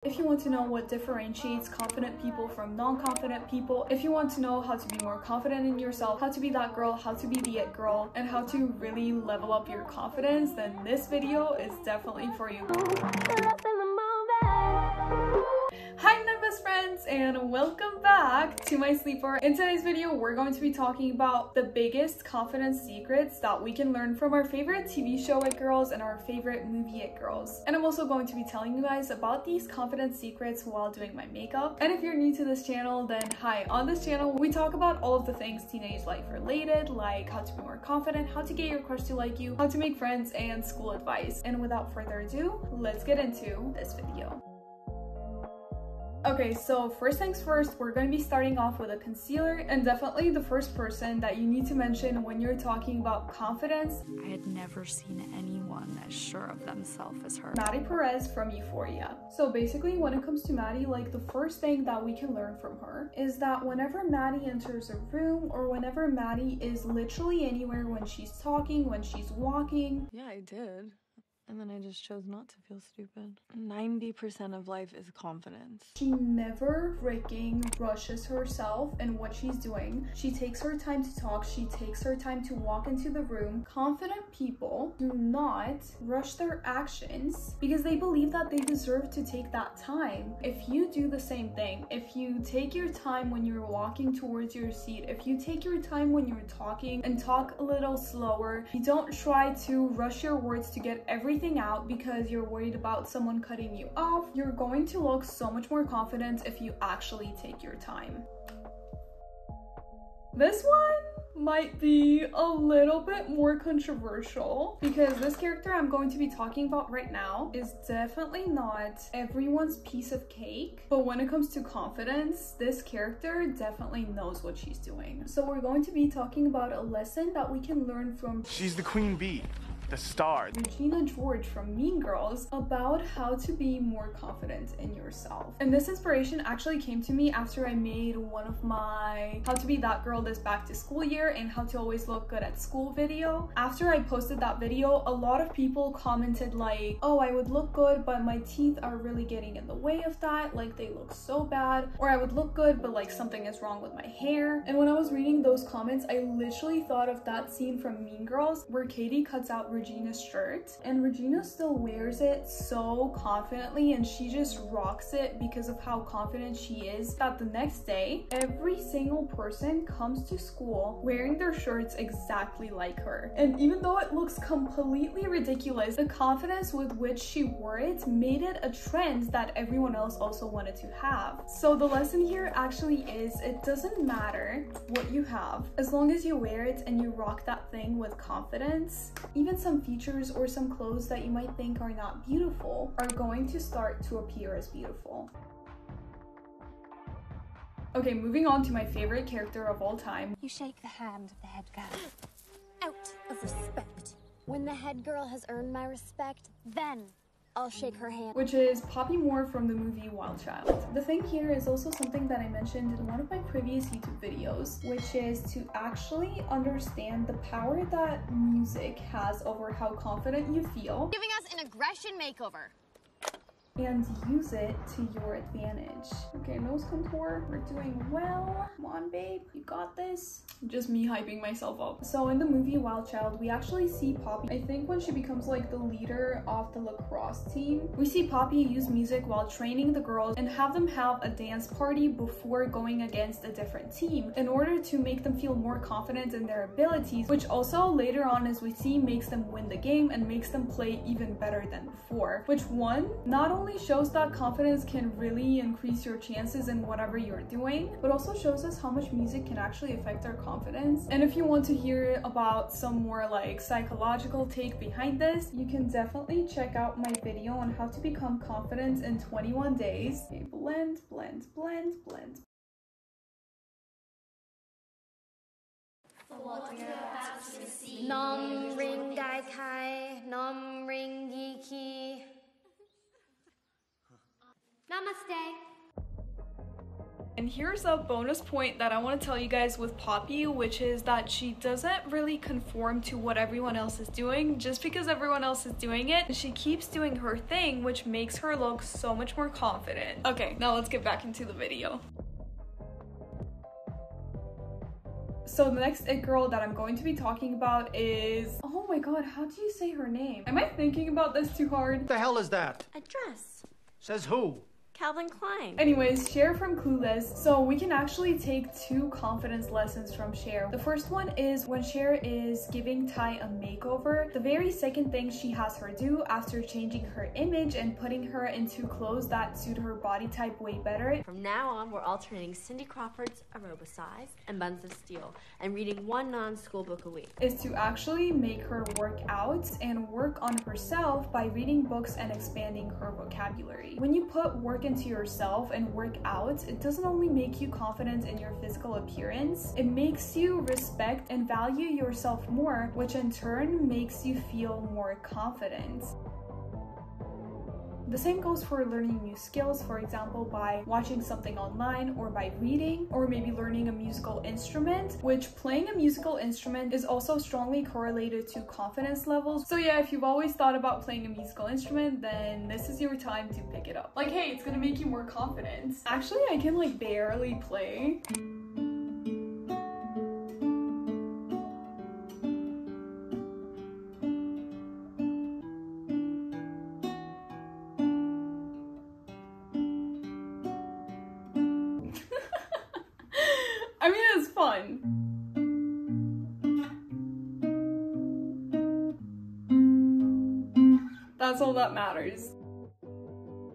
If you want to know what differentiates confident people from non-confident people, if you want to know how to be more confident in yourself, how to be that girl, how to be the it girl, and how to really level up your confidence, then this video is definitely for you. Hi my best friends, and welcome back to my sleepover. In today's video, we're going to be talking about the biggest confidence secrets that we can learn from our favorite TV show it girls and our favorite movie it girls. And I'm also going to be telling you guys about these confidence secrets while doing my makeup. And if you're new to this channel, then hi. On this channel, we talk about all of the things teenage life related, like how to be more confident, how to get your crush to like you, how to make friends, and school advice. And without further ado, let's get into this video. Okay, so first things first, we're going to be starting off with a concealer, and definitely the first person that you need to mention when you're talking about confidence. I had never seen anyone as sure of themselves as her. Maddy Perez from Euphoria. So basically when it comes to Maddy, like the first thing that we can learn from her is that whenever Maddy enters a room or whenever Maddy is literally anywhere, when she's talking, when she's walking. Yeah, I did. And then I just chose not to feel stupid. 90% of life is confidence. She never freaking rushes herself in what she's doing. She takes her time to talk. She takes her time to walk into the room. Confident people do not rush their actions because they believe that they deserve to take that time. If you do the same thing, if you take your time when you're walking towards your seat, if you take your time when you're talking and talk a little slower, you don't try to rush your words to get everything out because you're worried about someone cutting you off, you're going to look so much more confident if you actually take your time. This one might be a little bit more controversial because this character I'm going to be talking about right now is definitely not everyone's piece of cake, but when it comes to confidence, this character definitely knows what she's doing. So we're going to be talking about a lesson that we can learn from She's the queen bee, the star, Regina George from Mean Girls, about how to be more confident in yourself. And this inspiration actually came to me after I made one of my how to be that girl this back to school year and how to always look good at school video. After I posted that video, a lot of people commented like, oh, I would look good, but my teeth are really getting in the way of that, like they look so bad. Or I would look good, but like something is wrong with my hair. And when I was reading those comments, I literally thought of that scene from Mean Girls where Katie cuts out Regina's shirt and Regina still wears it so confidently, and she just rocks it because of how confident she is that the next day every single person comes to school wearing their shirts exactly like her. And even though it looks completely ridiculous, the confidence with which she wore it made it a trend that everyone else also wanted to have. So the lesson here actually is, it doesn't matter what you have as long as you wear it and you rock that thing with confidence. Even some features or some clothes that you might think are not beautiful are going to start to appear as beautiful. Okay, moving on to my favorite character of all time. You shake the hand of the head girl out of respect. When the head girl has earned my respect, then I'll shake her hand. Which is Poppy Moore from the movie Wild Child. The thing here is also something that I mentioned in one of my previous YouTube videos, which is to actually understand the power that music has over how confident you feel. Giving us an aggression makeover. And use it to your advantage. Okay, nose contour, we're doing well. Come on, babe, you got this. Just me hyping myself up. So in the movie Wild Child, we actually see Poppy, I think when she becomes like the leader of the lacrosse team, we see Poppy use music while training the girls and have them have a dance party before going against a different team in order to make them feel more confident in their abilities, which also later on, as we see, makes them win the game and makes them play even better than before. Which one, not only shows that confidence can really increase your chances in whatever you're doing, but also shows us how much music can actually affect our confidence. And if you want to hear about some more like psychological take behind this, you can definitely check out my video on how to become confident in 21 days. Okay, blend, blend, blend, blend. Nom ring gai kai, nom ring yi ki. Namaste. And here's a bonus point that I want to tell you guys with Poppy, which is that she doesn't really conform to what everyone else is doing just because everyone else is doing it. She keeps doing her thing, which makes her look so much more confident. Okay, now let's get back into the video. So the next it girl that I'm going to be talking about is, oh my god, how do you say her name? Am I thinking about this too hard? What the hell is that? A dress. Says who? Calvin Klein. Anyways, Cher from Clueless. So we can actually take 2 confidence lessons from Cher. The first one is when Cher is giving Ty a makeover. The very second thing she has her do after changing her image and putting her into clothes that suit her body type way better. From now on, we're alternating Cindy Crawford's Aerobicize and Buns of Steel and reading 1 non-school book a week. Is to actually make her work out and work on herself by reading books and expanding her vocabulary. When you put work into yourself and work out, it doesn't only make you confident in your physical appearance, it makes you respect and value yourself more, which in turn makes you feel more confident. The same goes for learning new skills, for example, by watching something online or by reading, or maybe learning a musical instrument, which playing a musical instrument is also strongly correlated to confidence levels. So yeah, if you've always thought about playing a musical instrument, then this is your time to pick it up. Like, hey, it's gonna make you more confident. Actually, I can like barely play. I mean, it's fun. That's all that matters.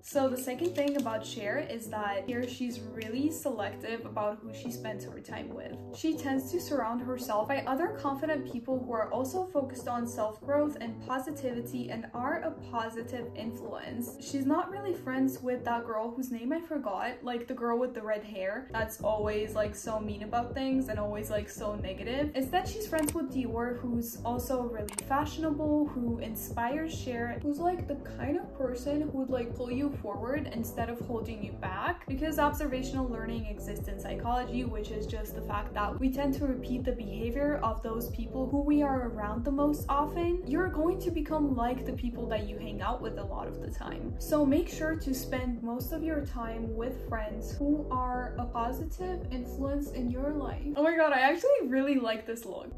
So the second thing about Cher is that here she's really selective about who she spends her time with. She tends to surround herself by other confident people who are also focused on self-growth and positivity and are a positive influence. She's not really friends with that girl whose name I forgot, like the girl with the red hair that's always like so mean about things and always like so negative. Instead, she's friends with Dior, who's also really fashionable, who inspires Cher, who's like the kind of person who would like pull you forward instead of holding you back, because observational learning exists in psychology, which is just the fact that we tend to repeat the behavior of those people who we are around the most often. You're going to become like the people that you hang out with a lot of the time. So make sure to spend most of your time with friends who are a positive influence in your life. Oh my god, I actually really like this look.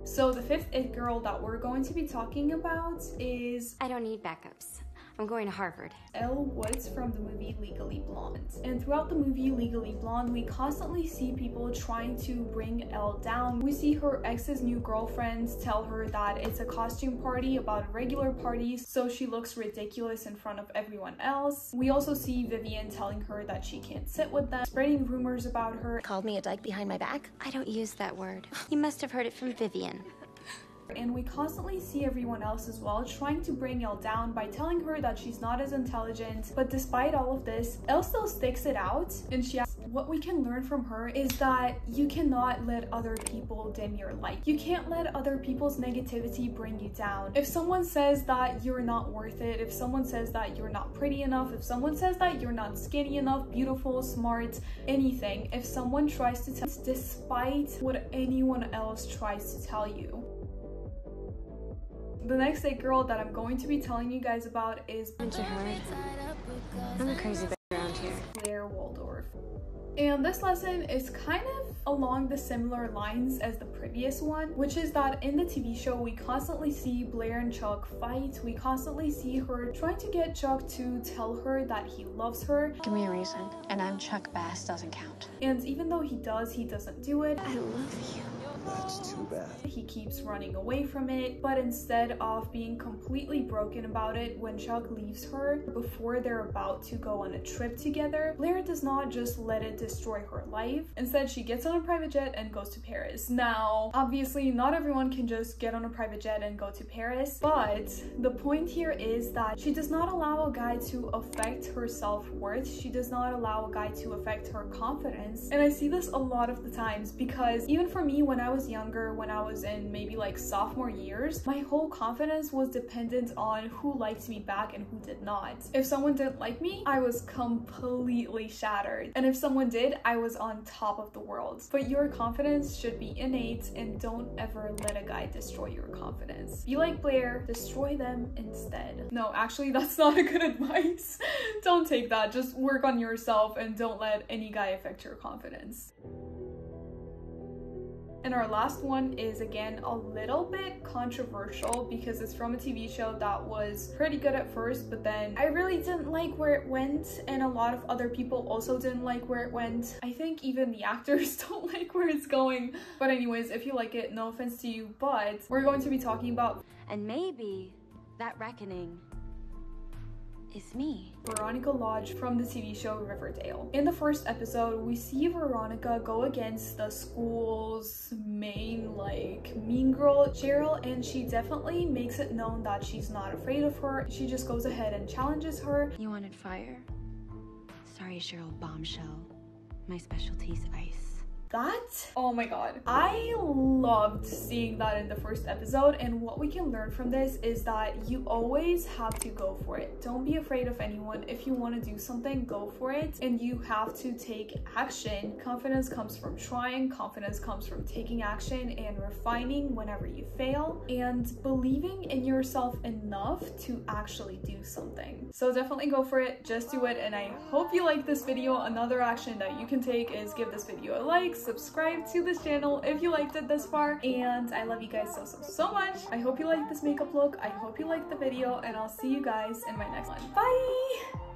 So the 5th it girl that we're going to be talking about is, I don't need backups. I'm going to Harvard. Elle Woods from the movie Legally Blonde. And throughout the movie Legally Blonde, we constantly see people trying to bring Elle down. We see her ex's new girlfriends tell her that it's a costume party about a regular party, so she looks ridiculous in front of everyone else. We also see Vivian telling her that she can't sit with them, spreading rumors about her. Called me a dyke behind my back? I don't use that word. You must have heard it from Vivian. And we constantly see everyone else as well trying to bring Elle down by telling her that she's not as intelligent. But despite all of this, Elle still sticks it out, and she asks, what we can learn from her is that you cannot let other people dim your light. You can't let other people's negativity bring you down. If someone says that you're not worth it, if someone says that you're not pretty enough, if someone says that you're not skinny enough, beautiful, smart, anything, if someone tries to tell, despite what anyone else tries to tell you. The next it girl that I'm going to be telling you guys about is I'm a crazy bitch around here. Blair Waldorf. And this lesson is kind of along the similar lines as the previous one, which is that in the TV show we constantly see Blair and Chuck fight. We constantly see her trying to get Chuck to tell her that he loves her. Give me a reason, and I'm Chuck Bass doesn't count. And even though he does, he doesn't do it. I love you. That's too bad. He keeps running away from it, but instead of being completely broken about it when Chuck leaves her before they're about to go on a trip together, Blair does not just let it destroy her life. Instead, she gets on a private jet and goes to Paris. Now, obviously, not everyone can just get on a private jet and go to Paris, but the point here is that she does not allow a guy to affect her self-worth. She does not allow a guy to affect her confidence. And I see this a lot of the times, because even for me, when I was younger, when I was in maybe like sophomore years, my whole confidence was dependent on who liked me back and who did not. If someone didn't like me, I was completely shattered. And if someone did, I was on top of the world. But your confidence should be innate, and don't ever let a guy destroy your confidence. Be like Blair, destroy them instead. No, actually, that's not a good advice. Don't take that. Just work on yourself and don't let any guy affect your confidence. And our last one is again a little bit controversial because it's from a TV show that was pretty good at first, but then I really didn't like where it went, and a lot of other people also didn't like where it went. I think even the actors don't like where it's going. But anyways, if you like it, no offense to you, but we're going to be talking about, and maybe that reckoning is me. Veronica Lodge from the TV show Riverdale. In the first episode, we see Veronica go against the school's main like mean girl, Cheryl, and she definitely makes it known that she's not afraid of her. She just goes ahead and challenges her. You wanted fire? Sorry, Cheryl Bombshell. My specialty's ice. That, oh my god, I loved seeing that in the first episode. And what we can learn from this is that you always have to go for it. Don't be afraid of anyone. If you want to do something, go for it, and you have to take action. Confidence comes from trying, confidence comes from taking action and refining whenever you fail, and believing in yourself enough to actually do something. So definitely go for it, just do it. And I hope you like this video. Another action that you can take is give this video a like, subscribe to this channel if you liked it this far, and I love you guys so much. I hope you like this makeup look, I hope you liked the video, and I'll see you guys in my next one. Bye!